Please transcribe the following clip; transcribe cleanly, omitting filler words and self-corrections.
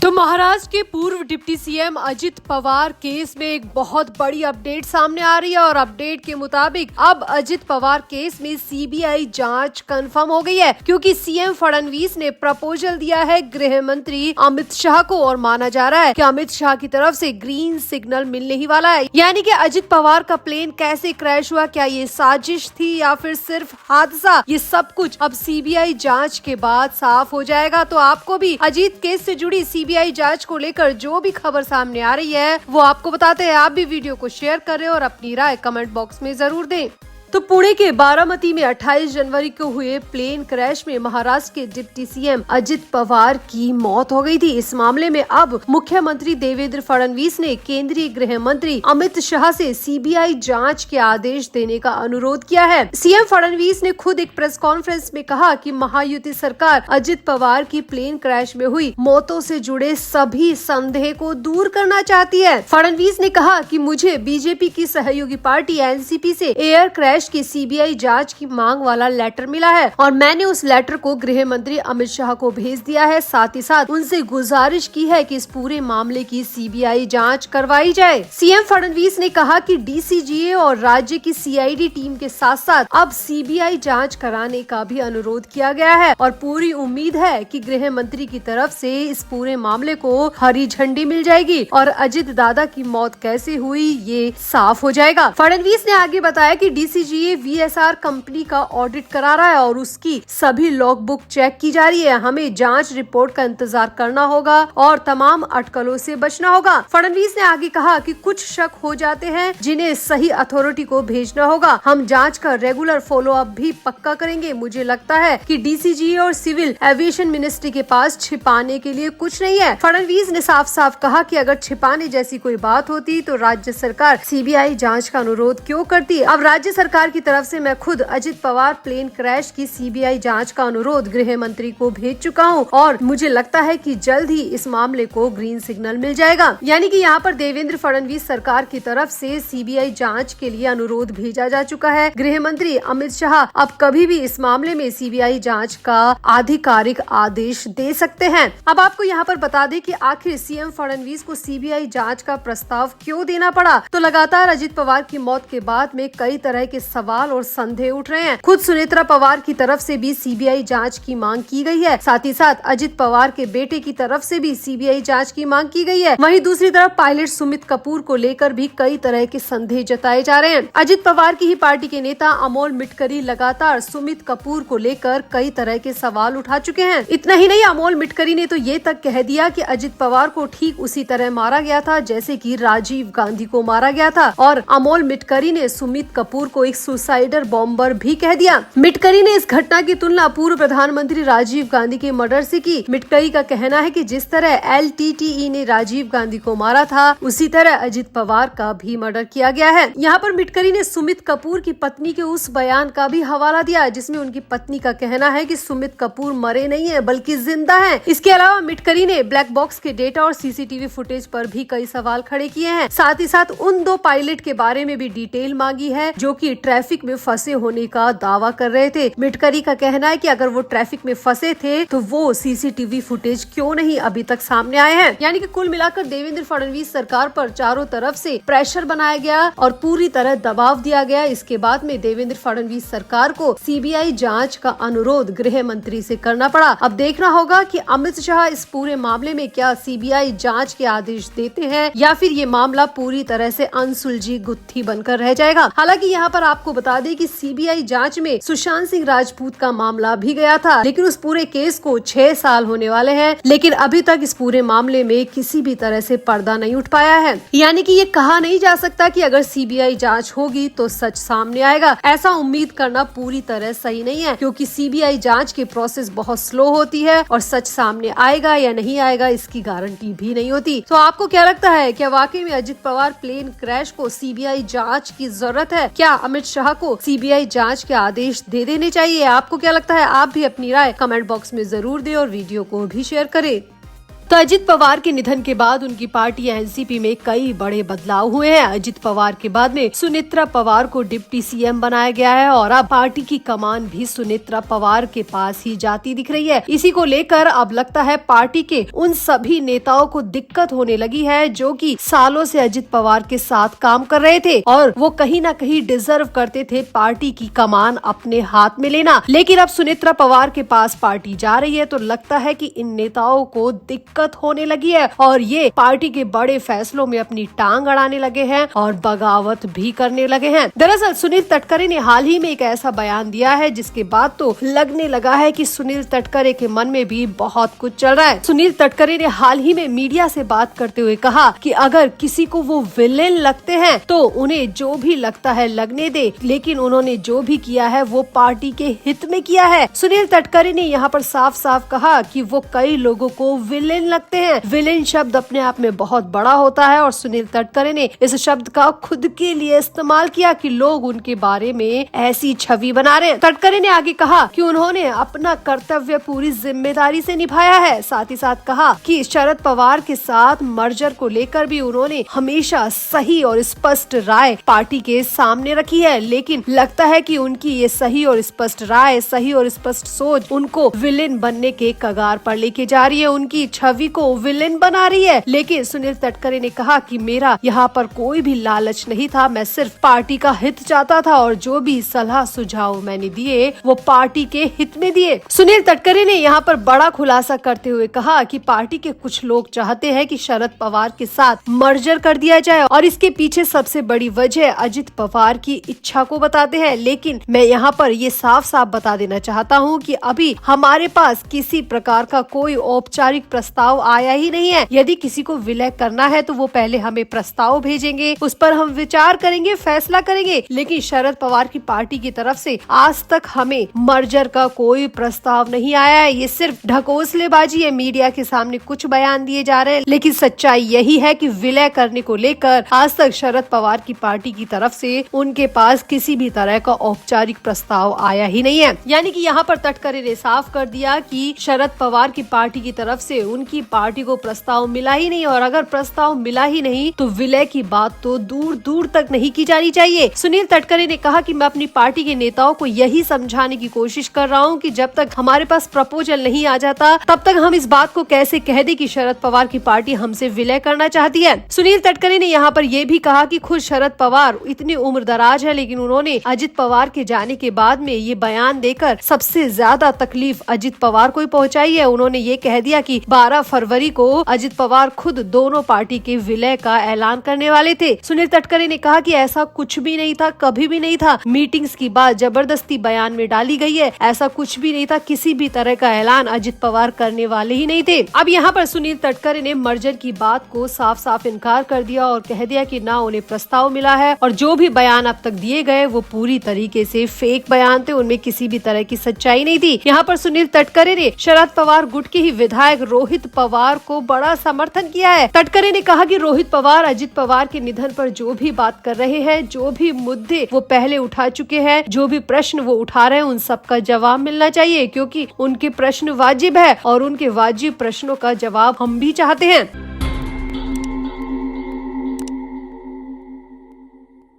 तो महाराष्ट्र के पूर्व deputy CM Ajit Pawar case में एक बहुत बड़ी अपडेट सामने आ रही है और अपडेट के मुताबिक अब अजित पवार केस में सीबीआई जांच कंफर्म हो गई है, क्योंकि सीएम फडणवीस ने प्रपोजल दिया है गृह मंत्री अमित शाह को और माना जा रहा है कि अमित शाह की तरफ से ग्रीन सिग्नल मिलने ही वाला है। यानी कि अजित पवार का प्लेन कैसे क्रैश हुआ, क्या ये साजिश थी या फिर सिर्फ हादसा, ये सब कुछ अब सीबीआई जाँच के बाद साफ हो जाएगा। तो आपको भी अजित केस से जुड़ी सीबीआई जांच को लेकर जो भी खबर सामने आ रही है वो आपको बताते हैं। आप भी वीडियो को शेयर करें और अपनी राय कमेंट बॉक्स में जरूर दें। तो पुणे के बारामती में 28 जनवरी को हुए प्लेन क्रैश में महाराष्ट्र के डिप्टी सीएम अजित पवार की मौत हो गई थी। इस मामले में अब मुख्यमंत्री देवेंद्र फडणवीस ने केंद्रीय गृह मंत्री अमित शाह से सीबीआई जांच के आदेश देने का अनुरोध किया है। सीएम फडणवीस ने खुद एक प्रेस कॉन्फ्रेंस में कहा कि महायुति सरकार अजित पवार की प्लेन क्रैश में हुई मौतों से जुड़े सभी संदेह को दूर करना चाहती है। फडणवीस ने कहा कि मुझे बीजेपी की सहयोगी पार्टी एनसीपी से एयर क्रैश की सीबीआई जांच की मांग वाला लेटर मिला है और मैंने उस लेटर को गृह मंत्री अमित शाह को भेज दिया है। साथ ही साथ उनसे गुजारिश की है कि इस पूरे मामले की सीबीआई जांच करवाई जाए। सीएम फडणवीस ने कहा कि डीसीजीए और राज्य की सीआईडी टीम के साथ साथ अब सीबीआई जांच कराने का भी अनुरोध किया गया है और पूरी उम्मीद है कि गृह मंत्री की तरफ से इस पूरे मामले को हरी झंडी मिल जाएगी और अजित दादा की मौत कैसे हुई ये साफ हो जाएगा। फडणवीस ने आगे बताया कि डीसीजीए वीएसआर कंपनी का ऑडिट करा रहा है और उसकी सभी लॉग बुक चेक की जा रही है। हमें जांच रिपोर्ट का इंतजार करना होगा और तमाम अटकलों से बचना होगा। फडणवीस ने आगे कहा कि कुछ शक हो जाते हैं जिन्हें सही अथॉरिटी को भेजना होगा। हम जांच का रेगुलर फॉलो अप भी पक्का करेंगे। मुझे लगता है कि डीसीजीए और सिविल एविएशन मिनिस्ट्री के पास छिपाने के लिए कुछ नहीं है। फडणवीस ने साफ साफ कहा कि अगर छिपाने जैसी कोई बात होती तो राज्य सरकार सीबीआई जांच का अनुरोध क्यों करती। अब राज्य सरकार की तरफ से मैं खुद अजित पवार प्लेन क्रैश की सीबीआई जांच का अनुरोध गृह मंत्री को भेज चुका हूं और मुझे लगता है कि जल्द ही इस मामले को ग्रीन सिग्नल मिल जाएगा। यानी कि यहाँ पर देवेंद्र फडणवीस सरकार की तरफ से सीबीआई जांच के लिए अनुरोध भेजा जा चुका है। गृह मंत्री अमित शाह अब कभी भी इस मामले में सीबीआई जांच का आधिकारिक आदेश दे सकते हैं। अब आपको यहाँ पर बता दें कि आखिर सीएम फडणवीस को सीबीआई जांच का प्रस्ताव क्यों देना पड़ा। तो लगातार अजित पवार की मौत के बाद में कई तरह के सवाल और संदेह उठ रहे हैं। खुद सुनेत्रा पवार की तरफ से भी सीबीआई जांच की मांग की गई है। साथ ही साथ अजित पवार के बेटे की तरफ से भी सीबीआई जांच की मांग की गई है। वहीं दूसरी तरफ पायलट सुमित कपूर को लेकर भी कई तरह के संदेह जताए जा रहे हैं। अजित पवार की ही पार्टी के नेता अमोल मिटकरी लगातार सुमित कपूर को लेकर कई तरह के सवाल उठा चुके हैं। इतना ही नहीं, अमोल मिटकरी ने तो ये तक कह दिया कि अजित पवार को ठीक उसी तरह मारा गया था जैसे कि राजीव गांधी को मारा गया था और अमोल मिटकरी ने सुमित कपूर को एक सुसाइडर बॉम्बर भी कह दिया। मिटकरी ने इस घटना की तुलना पूर्व प्रधानमंत्री राजीव गांधी के मर्डर से की। मिटकरी का कहना है कि जिस तरह एलटीटीई ने राजीव गांधी को मारा था उसी तरह अजित पवार का भी मर्डर किया गया है। यहाँ पर मिटकरी ने सुमित कपूर की पत्नी के उस बयान का भी हवाला दिया जिसमें उनकी पत्नी का कहना है कि सुमित कपूर मरे नहीं है बल्कि जिंदा है। इसके अलावा मिटकरी ने ब्लैक बॉक्स के डेटा और सीसीटीवी फुटेज पर भी कई सवाल खड़े किए हैं। साथ ही साथ उन दो पायलट के बारे में भी डिटेल मांगी है जो कि ट्रैफिक में फंसे होने का दावा कर रहे थे। मिटकरी का कहना है कि अगर वो ट्रैफिक में फंसे थे तो वो सीसीटीवी फुटेज क्यों नहीं अभी तक सामने आए हैं। यानी कि कुल मिलाकर देवेंद्र फडणवीस सरकार पर चारों तरफ से प्रेशर बनाया गया और पूरी तरह दबाव दिया गया। इसके बाद में देवेंद्र फडणवीस सरकार को सीबीआई जांच का अनुरोध गृह मंत्री से करना पड़ा। अब देखना होगा कि अमित शाह इस पूरे मामले में क्या सीबीआई जांच के आदेश देते हैं या फिर ये मामला पूरी तरह से अनसुलझी गुत्थी बनकर रह जाएगा। हालांकि यहाँ पर आपको बता दें कि सीबीआई जांच में सुशांत सिंह राजपूत का मामला भी गया था, लेकिन उस पूरे केस को 6 साल होने वाले हैं, लेकिन अभी तक इस पूरे मामले में किसी भी तरह से पर्दा नहीं उठ पाया है। यानी कि ये कहा नहीं जा सकता कि अगर सीबीआई जांच होगी तो सच सामने आएगा। ऐसा उम्मीद करना पूरी तरह सही नहीं है, क्योंकि सीबीआई जांच की प्रोसेस बहुत स्लो होती है और सच सामने आएगा या नहीं आएगा इसकी गारंटी भी नहीं होती। तो आपको क्या लगता है, क्या वाकई में अजित पवार प्लेन क्रैश को सीबीआई जांच की जरूरत है? क्या अमित शाह को सीबीआई जांच के आदेश दे देने चाहिए? आपको क्या लगता है? आप भी अपनी राय कमेंट बॉक्स में जरूर दें और वीडियो को भी शेयर करें। तो अजित पवार के निधन के बाद उनकी पार्टी एनसीपी में कई बड़े बदलाव हुए हैं। अजित पवार के बाद में सुनेत्रा पवार को डिप्टी सीएम बनाया गया है और अब पार्टी की कमान भी सुनेत्रा पवार के पास ही जाती दिख रही है। इसी को लेकर अब लगता है पार्टी के उन सभी नेताओं को दिक्कत होने लगी है जो कि सालों से अजित पवार के साथ काम कर रहे थे और वो कहीं ना कहीं डिजर्व करते थे पार्टी की कमान अपने हाथ में लेना। लेकिन अब सुनेत्रा पवार के पास पार्टी जा रही है तो लगता है कि इन नेताओं को दिक्कत होने लगी है और ये पार्टी के बड़े फैसलों में अपनी टांग अड़ाने लगे हैं और बगावत भी करने लगे हैं। दरअसल सुनील तटकरे ने हाल ही में एक ऐसा बयान दिया है जिसके बाद तो लगने लगा है कि सुनील तटकरे के मन में भी बहुत कुछ चल रहा है। सुनील तटकरे ने हाल ही में मीडिया से बात करते हुए कहा कि अगर किसी को वो विलेन लगते हैं तो उन्हें जो भी लगता है लगने दे, लेकिन उन्होंने जो भी किया है वो पार्टी के हित में किया है। सुनील तटकरे ने यहाँ पर साफ साफ कहा कि वो कई लोगों को विलेन लगते हैं। विलेन शब्द अपने आप में बहुत बड़ा होता है और सुनील तटकरे ने इस शब्द का खुद के लिए इस्तेमाल किया कि लोग उनके बारे में ऐसी छवि बना रहे हैं। तटकरे ने आगे कहा कि उन्होंने अपना कर्तव्य पूरी जिम्मेदारी से निभाया है। साथ ही साथ कहा कि शरद पवार के साथ मर्जर को लेकर भी उन्होंने हमेशा सही और स्पष्ट राय पार्टी के सामने रखी है, लेकिन लगता है कि उनकी ये सही और स्पष्ट राय, सही और स्पष्ट सोच उनको विलेन बनने के कगार पर लेके जा रही है, उनकी छवि को विलेन बना रही है। लेकिन सुनील तटकरे ने कहा कि मेरा यहाँ पर कोई भी लालच नहीं था, मैं सिर्फ पार्टी का हित चाहता था और जो भी सलाह सुझाव मैंने दिए वो पार्टी के हित में दिए। सुनील तटकरे ने यहाँ पर बड़ा खुलासा करते हुए कहा कि पार्टी के कुछ लोग चाहते हैं कि शरद पवार के साथ मर्जर कर दिया जाए और इसके पीछे सबसे बड़ी वजह अजित पवार की इच्छा को बताते हैं। लेकिन मैं यहाँ पर ये साफ साफ बता देना चाहता हूँ कि अभी हमारे पास किसी प्रकार का कोई औपचारिक प्रस्ताव आया ही नहीं है। यदि किसी को विलय करना है तो वो पहले हमें प्रस्ताव भेजेंगे, उस पर हम विचार करेंगे, फैसला करेंगे। लेकिन शरद पवार की पार्टी की तरफ से आज तक हमें मर्जर का कोई प्रस्ताव नहीं आया है। ये सिर्फ ढकोसलेबाजी है, मीडिया के सामने कुछ बयान दिए जा रहे हैं, लेकिन सच्चाई यही है कि विलय करने को लेकर आज तक शरद पवार की पार्टी की तरफ से उनके पास किसी भी तरह का औपचारिक प्रस्ताव आया ही नहीं है। यानी कि यहाँ पर तटकरे ने साफ कर दिया कि शरद पवार की पार्टी की तरफ से उनकी पार्टी को प्रस्ताव मिला ही नहीं और अगर प्रस्ताव मिला ही नहीं तो विलय की बात तो दूर दूर तक नहीं की जानी चाहिए। सुनील तटकरे ने कहा कि मैं अपनी पार्टी के नेताओं को यही समझाने की कोशिश कर रहा हूँ कि जब तक हमारे पास प्रपोजल नहीं आ जाता तब तक हम इस बात को कैसे कह दे कि शरद पवार की पार्टी हमसे विलय करना चाहती है। सुनील तटकरे ने यहाँ पर यह भी कहा कि खुद शरद पवार इतनी उम्र दराज है, लेकिन उन्होंने अजित पवार के जाने के बाद में ये बयान देकर सबसे ज्यादा तकलीफ अजित पवार को ही पहुंचाई है। उन्होंने ये कह दिया कि 12 फरवरी को अजित पवार खुद दोनों पार्टी के विलय का ऐलान करने वाले थे। सुनील तटकरे ने कहा कि ऐसा कुछ भी नहीं था, कभी भी नहीं था। मीटिंग्स की बात जबरदस्ती बयान में डाली गई है, ऐसा कुछ भी नहीं था। किसी भी तरह का ऐलान अजित पवार करने वाले ही नहीं थे। अब यहाँ पर सुनील तटकरे ने मर्जर की बात को साफ साफ इनकार कर दिया और कह दिया कि ना उन्हें प्रस्ताव मिला है और जो भी बयान अब तक दिए गए वो पूरी तरीके से फेक बयान थे, उनमें किसी भी तरह की सच्चाई नहीं थी। यहाँ पर सुनील तटकरे ने शरद पवार गुट के ही विधायक रोहित पवार को बड़ा समर्थन किया है। तटकरे ने कहा कि रोहित पवार अजित पवार के निधन पर जो भी बात कर रहे हैं, जो भी मुद्दे वो पहले उठा चुके हैं, जो भी प्रश्न वो उठा रहे हैं, उन सब का जवाब मिलना चाहिए क्योंकि उनके प्रश्न वाजिब है और उनके वाजिब प्रश्नों का जवाब हम भी चाहते हैं।